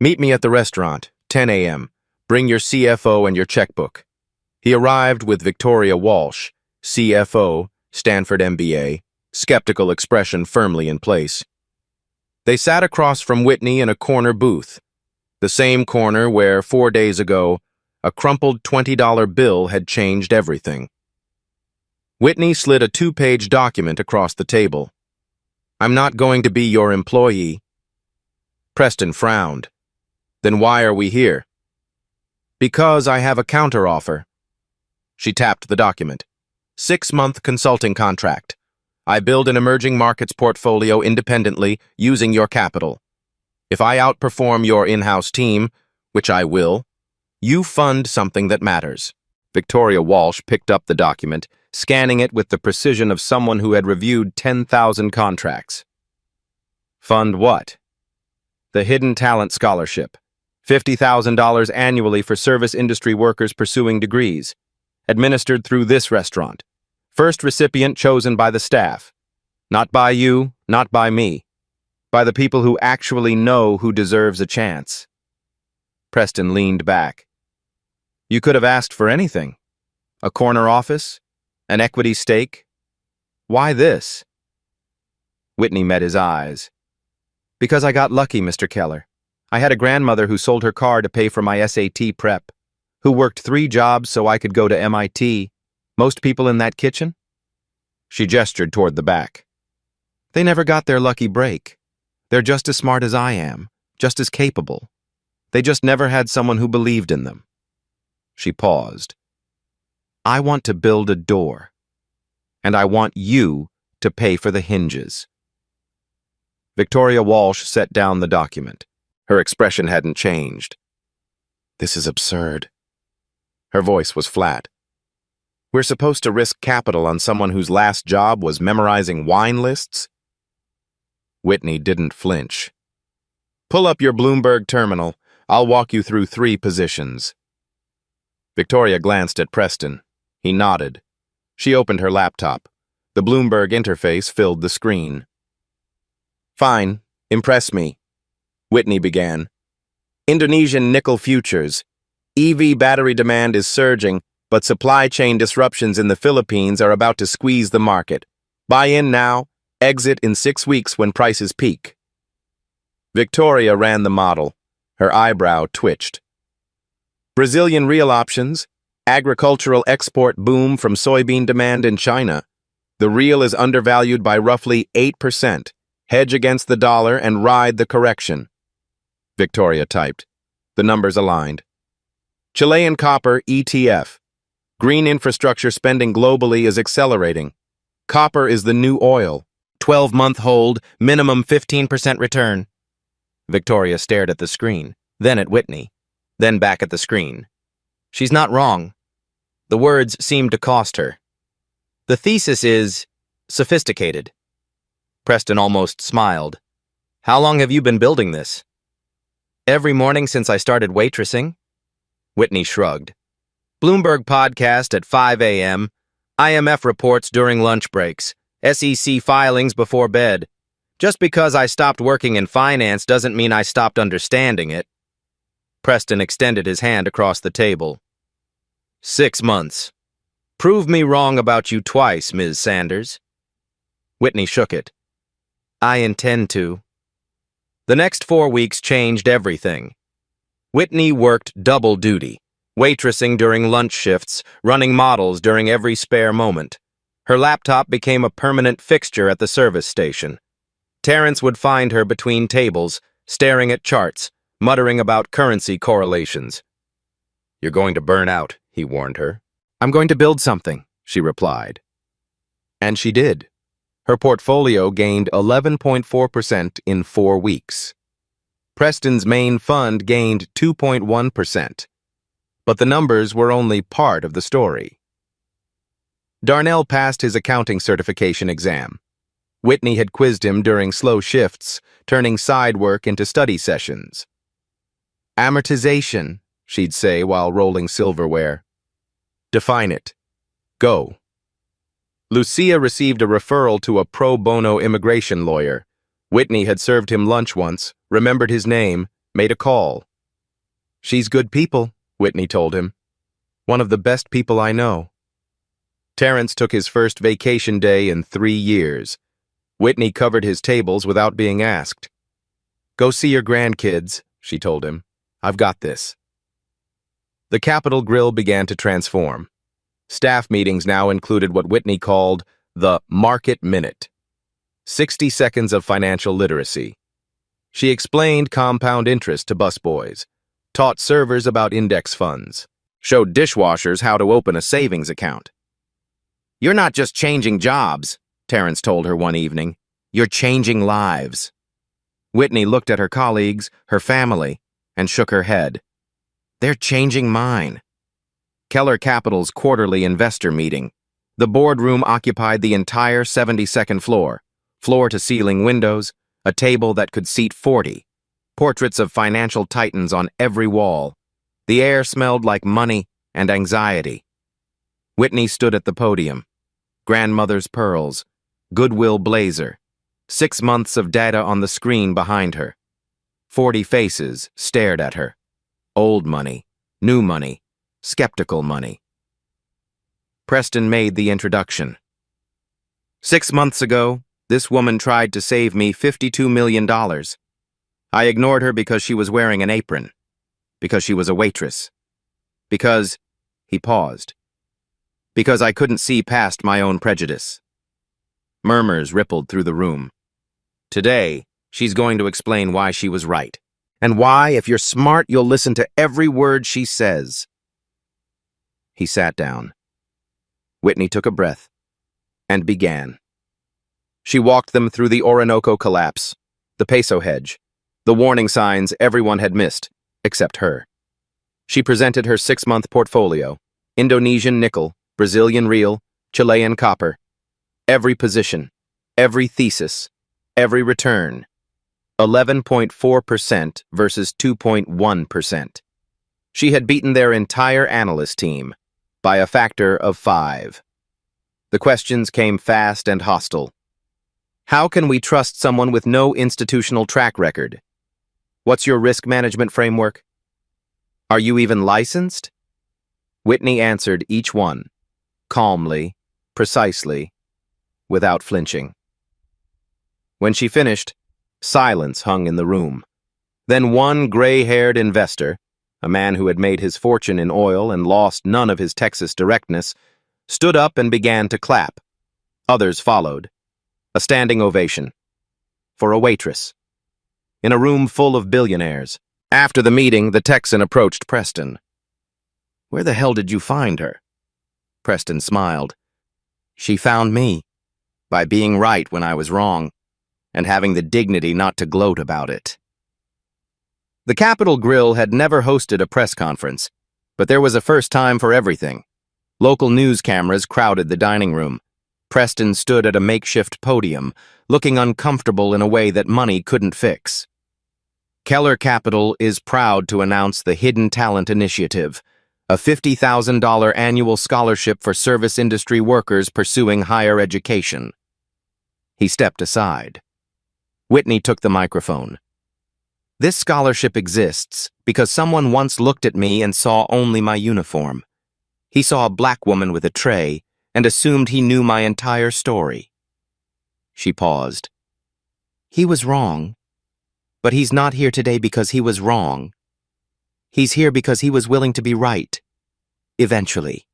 Meet me at the restaurant, 10 a.m. Bring your CFO and your checkbook. He arrived with Victoria Walsh, CFO, Stanford MBA, skeptical expression firmly in place. They sat across from Whitney in a corner booth, the same corner where, 4 days ago, a crumpled $20 bill had changed everything. Whitney slid a 2-page document across the table. I'm not going to be your employee. Preston frowned. Then why are we here? Because I have a counteroffer. She tapped the document. 6-month consulting contract. I build an emerging markets portfolio independently using your capital. If I outperform your in-house team, which I will, you fund something that matters. Victoria Walsh picked up the document, scanning it with the precision of someone who had reviewed 10,000 contracts. Fund what? The Hidden Talent Scholarship. $50,000 annually for service industry workers pursuing degrees. Administered through this restaurant. First recipient chosen by the staff. Not by you, not by me. By the people who actually know who deserves a chance. Preston leaned back. You could have asked for anything. A corner office? An equity stake? Why this? Whitney met his eyes. Because I got lucky, Mr. Keller. I had a grandmother who sold her car to pay for my SAT prep, who worked 3 jobs so I could go to MIT. Most people in that kitchen? She gestured toward the back. They never got their lucky break. They're just as smart as I am, just as capable. They just never had someone who believed in them. She paused. I want to build a door, and I want you to pay for the hinges. Victoria Walsh set down the document. Her expression hadn't changed. This is absurd. Her voice was flat. We're supposed to risk capital on someone whose last job was memorizing wine lists? Whitney didn't flinch. Pull up your Bloomberg terminal. I'll walk you through 3 positions. Victoria glanced at Preston. He nodded. She opened her laptop. The Bloomberg interface filled the screen. Fine. Impress me. Whitney began. Indonesian nickel futures. EV battery demand is surging, but supply chain disruptions in the Philippines are about to squeeze the market. Buy in now, exit in 6 weeks when prices peak. Victoria ran the model. Her eyebrow twitched. Brazilian real options. Agricultural export boom from soybean demand in China. The real is undervalued by roughly 8%. Hedge against the dollar and ride the correction. Victoria typed. The numbers aligned. Chilean copper ETF. Green infrastructure spending globally is accelerating. Copper is the new oil. 12-month hold, minimum 15% return. Victoria stared at the screen, then at Whitney, then back at the screen. She's not wrong. The words seemed to cost her. The thesis is sophisticated. Preston almost smiled. How long have you been building this? Every morning since I started waitressing. Whitney shrugged. Bloomberg podcast at 5 a.m., IMF reports during lunch breaks, SEC filings before bed. Just because I stopped working in finance doesn't mean I stopped understanding it. Preston extended his hand across the table. 6 months. Prove me wrong about you twice, Ms. Sanders. Whitney shook it. I intend to. The next 4 weeks changed everything. Whitney worked double duty, waitressing during lunch shifts, running models during every spare moment. Her laptop became a permanent fixture at the service station. Terrence would find her between tables, staring at charts, muttering about currency correlations. You're going to burn out, he warned her. I'm going to build something, she replied. And she did. Her portfolio gained 11.4% in 4 weeks. Preston's main fund gained 2.1%. But the numbers were only part of the story. Darnell passed his accounting certification exam. Whitney had quizzed him during slow shifts, turning side work into study sessions. Amortization, she'd say while rolling silverware. Define it. Go. Lucia received a referral to a pro bono immigration lawyer. Whitney had served him lunch once, remembered his name, made a call. She's good people, Whitney told him. One of the best people I know. Terrence took his first vacation day in 3 years. Whitney covered his tables without being asked. Go see your grandkids, she told him. I've got this. The Capitol Grill began to transform. Staff meetings now included what Whitney called the Market Minute. 60 seconds of financial literacy. She explained compound interest to busboys, taught servers about index funds, showed dishwashers how to open a savings account. You're not just changing jobs, Terrence told her one evening. You're changing lives. Whitney looked at her colleagues, her family, and shook her head. They're changing mine. Keller Capital's quarterly investor meeting. The boardroom occupied the entire 72nd floor, floor-to-ceiling windows, a table that could seat 40, portraits of financial titans on every wall. The air smelled like money and anxiety. Whitney stood at the podium. Grandmother's pearls, Goodwill blazer, 6 months of data on the screen behind her. 40 faces stared at her. Old money, new money, skeptical money. Preston made the introduction. 6 months ago, this woman tried to save me $52 million. I ignored her because she was wearing an apron, because she was a waitress, because, he paused, because I couldn't see past my own prejudice. Murmurs rippled through the room. Today, she's going to explain why she was right, and why, if you're smart, you'll listen to every word she says. He sat down. Whitney took a breath and began. She walked them through the Orinoco collapse, the peso hedge, the warning signs everyone had missed, except her. She presented her 6-month portfolio: Indonesian nickel, Brazilian real, Chilean copper. Every position, every thesis, every return. 11.4% versus 2.1%. She had beaten their entire analyst team by a factor of 5. The questions came fast and hostile. How can we trust someone with no institutional track record? What's your risk management framework? Are you even licensed? Whitney answered each one, calmly, precisely, without flinching. When she finished, silence hung in the room. Then one gray-haired investor, a man who had made his fortune in oil and lost none of his Texas directness, stood up and began to clap. Others followed. A standing ovation. For a waitress. In a room full of billionaires. After the meeting, the Texan approached Preston. Where the hell did you find her? Preston smiled. She found me. By being right when I was wrong, and having the dignity not to gloat about it. The Capitol Grill had never hosted a press conference, but there was a first time for everything. Local news cameras crowded the dining room. Preston stood at a makeshift podium, looking uncomfortable in a way that money couldn't fix. Keller Capital is proud to announce the Hidden Talent Initiative, a $50,000 annual scholarship for service industry workers pursuing higher education. He stepped aside. Whitney took the microphone. This scholarship exists because someone once looked at me and saw only my uniform. He saw a black woman with a tray and assumed he knew my entire story. She paused. He was wrong, but he's not here today because he was wrong. He's here because he was willing to be right. Eventually.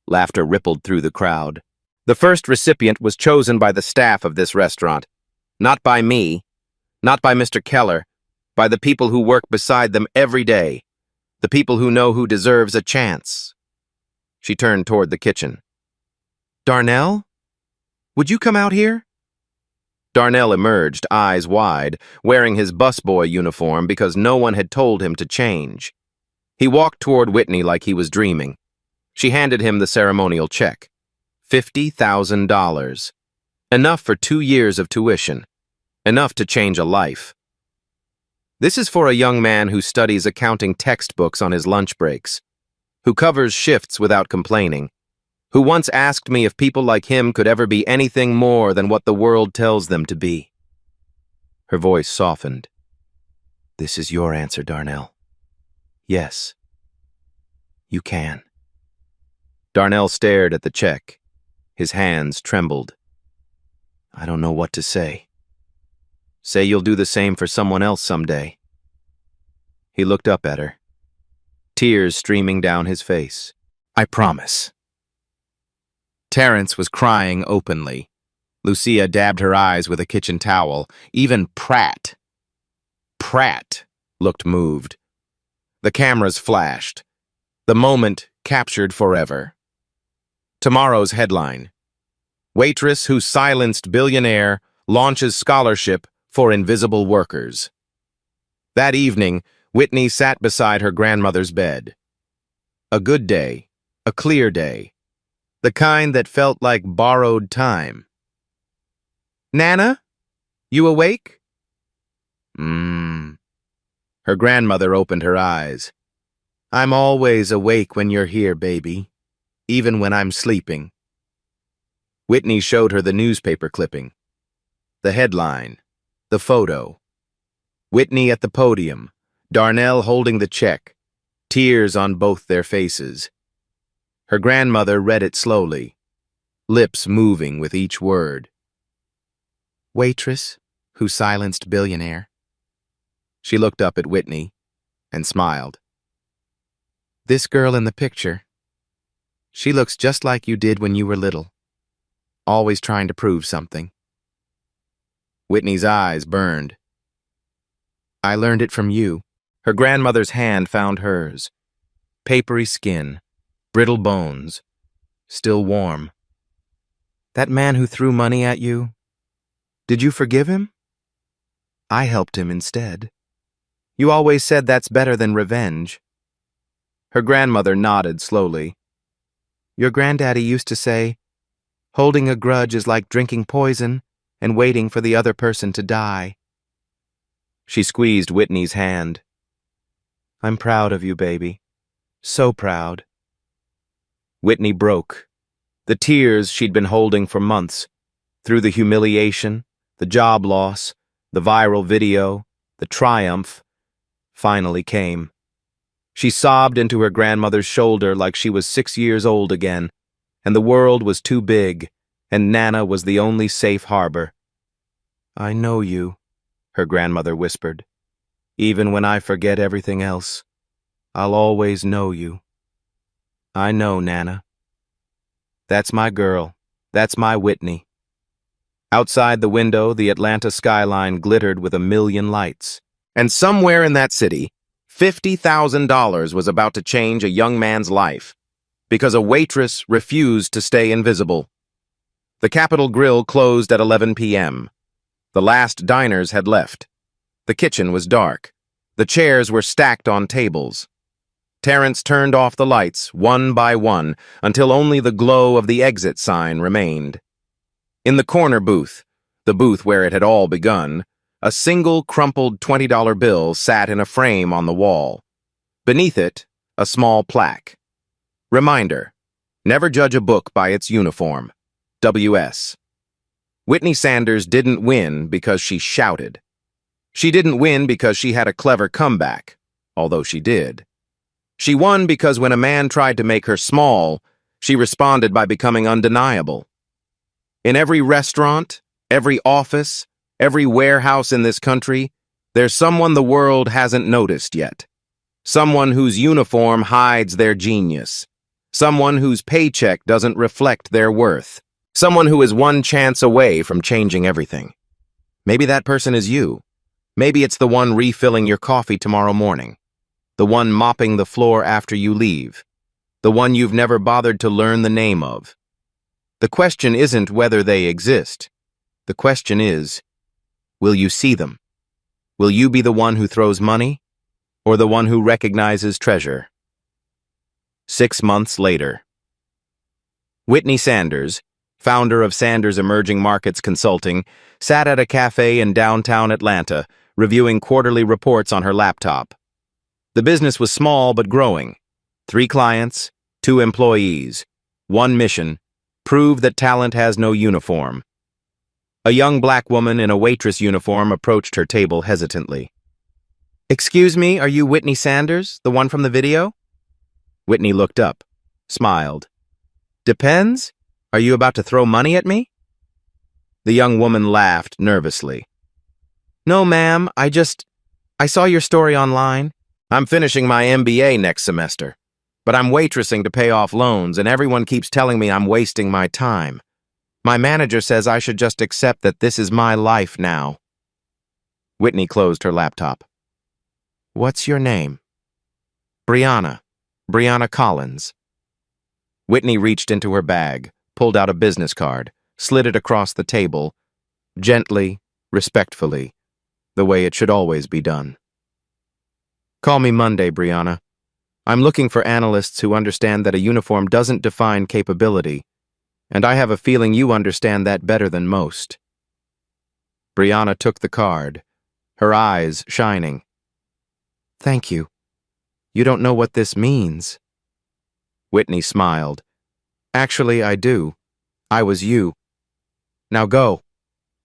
Laughter rippled through the crowd. The first recipient was chosen by the staff of this restaurant. Not by me, not by Mr. Keller, by the people who work beside them every day, the people who know who deserves a chance. She turned toward the kitchen. Darnell? Would you come out here? Darnell emerged, eyes wide, wearing his busboy uniform because no one had told him to change. He walked toward Whitney like he was dreaming. She handed him the ceremonial check. $50,000. Enough for 2 years of tuition. Enough to change a life. This is for a young man who studies accounting textbooks on his lunch breaks, who covers shifts without complaining, who once asked me if people like him could ever be anything more than what the world tells them to be. Her voice softened. This is your answer, Darnell. Yes, you can. Darnell stared at the check. His hands trembled. I don't know what to say. Say you'll do the same for someone else someday. He looked up at her, tears streaming down his face. I promise. Terrence was crying openly. Lucia dabbed her eyes with a kitchen towel. Even Pratt looked moved. The cameras flashed. The moment captured forever. Tomorrow's headline. Waitress who silenced billionaire launches scholarship for invisible workers. That evening, Whitney sat beside her grandmother's bed. A good day, a clear day, the kind that felt like borrowed time. Nana, you awake? Her grandmother opened her eyes. I'm always awake when you're here, baby, even when I'm sleeping. Whitney showed her the newspaper clipping. The headline, the photo. Whitney at the podium, Darnell holding the check, tears on both their faces. Her grandmother read it slowly, lips moving with each word. Waitress who silenced billionaire. She looked up at Whitney and smiled. This girl in the picture, she looks just like you did when you were little, always trying to prove something. Whitney's eyes burned. I learned it from you. Her grandmother's hand found hers. Papery skin, brittle bones, still warm. That man who threw money at you, did you forgive him? I helped him instead. You always said that's better than revenge. Her grandmother nodded slowly. Your granddaddy used to say, holding a grudge is like drinking poison and waiting for the other person to die. She squeezed Whitney's hand. I'm proud of you, baby. So proud. Whitney broke. The tears she'd been holding for months, through the humiliation, the job loss, the viral video, the triumph, finally came. She sobbed into her grandmother's shoulder like she was 6 years old again, and the world was too big, and Nana was the only safe harbor. I know you, her grandmother whispered. Even when I forget everything else, I'll always know you. I know, Nana. That's my girl. That's my Whitney. Outside the window, the Atlanta skyline glittered with a million lights. And somewhere in that city, $50,000 was about to change a young man's life because a waitress refused to stay invisible. The Capitol Grill closed at 11 p.m. The last diners had left. The kitchen was dark. The chairs were stacked on tables. Terrence turned off the lights, one by one, until only the glow of the exit sign remained. In the corner booth, the booth where it had all begun, a single crumpled $20 bill sat in a frame on the wall. Beneath it, a small plaque. Reminder, never judge a book by its uniform. W.S. Whitney Sanders didn't win because she shouted. She didn't win because she had a clever comeback, although she did. She won because when a man tried to make her small, she responded by becoming undeniable. In every restaurant, every office, every warehouse in this country, there's someone the world hasn't noticed yet. Someone whose uniform hides their genius. Someone whose paycheck doesn't reflect their worth. Someone who is one chance away from changing everything. Maybe that person is you. Maybe it's the one refilling your coffee tomorrow morning. The one mopping the floor after you leave. The one you've never bothered to learn the name of. The question isn't whether they exist. The question is, Will you see them? Will you be the one who throws money, or the one who recognizes treasure? 6 months later. Whitney Sanders, founder of Sanders Emerging Markets Consulting, sat at a cafe in downtown Atlanta, reviewing quarterly reports on her laptop. The business was small but growing. 3 clients, 2 employees, 1 mission: prove that talent has no uniform. A young black woman in a waitress uniform approached her table hesitantly. "Excuse me, are you Whitney Sanders, the one from the video?" Whitney looked up, smiled. "Depends. Are you about to throw money at me?" The young woman laughed nervously. "No, ma'am, I saw your story online. I'm finishing my MBA next semester, but I'm waitressing to pay off loans, and everyone keeps telling me I'm wasting my time. My manager says I should just accept that this is my life now." Whitney closed her laptop. "What's your name?" "Brianna. Brianna Collins." Whitney reached into her bag, pulled out a business card, slid it across the table, gently, respectfully, the way it should always be done. "Call me Monday, Brianna. I'm looking for analysts who understand that a uniform doesn't define capability, and I have a feeling you understand that better than most." Brianna took the card, her eyes shining. "Thank you. You don't know what this means." Whitney smiled. "Actually, I do. I was you. Now go.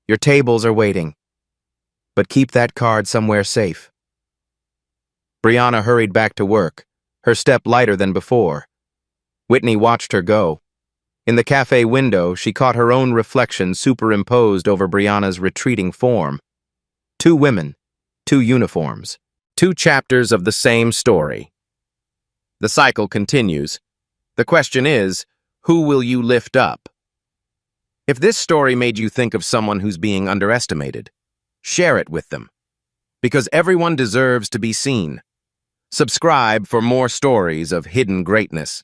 Your tables are waiting. But keep that card somewhere safe." Brianna hurried back to work, her step lighter than before. Whitney watched her go. In the cafe window, she caught her own reflection superimposed over Brianna's retreating form. 2 women, 2 uniforms, 2 chapters of the same story. The cycle continues. The question is, who will you lift up? If this story made you think of someone who's being underestimated, share it with them. Because everyone deserves to be seen. Subscribe for more stories of hidden greatness.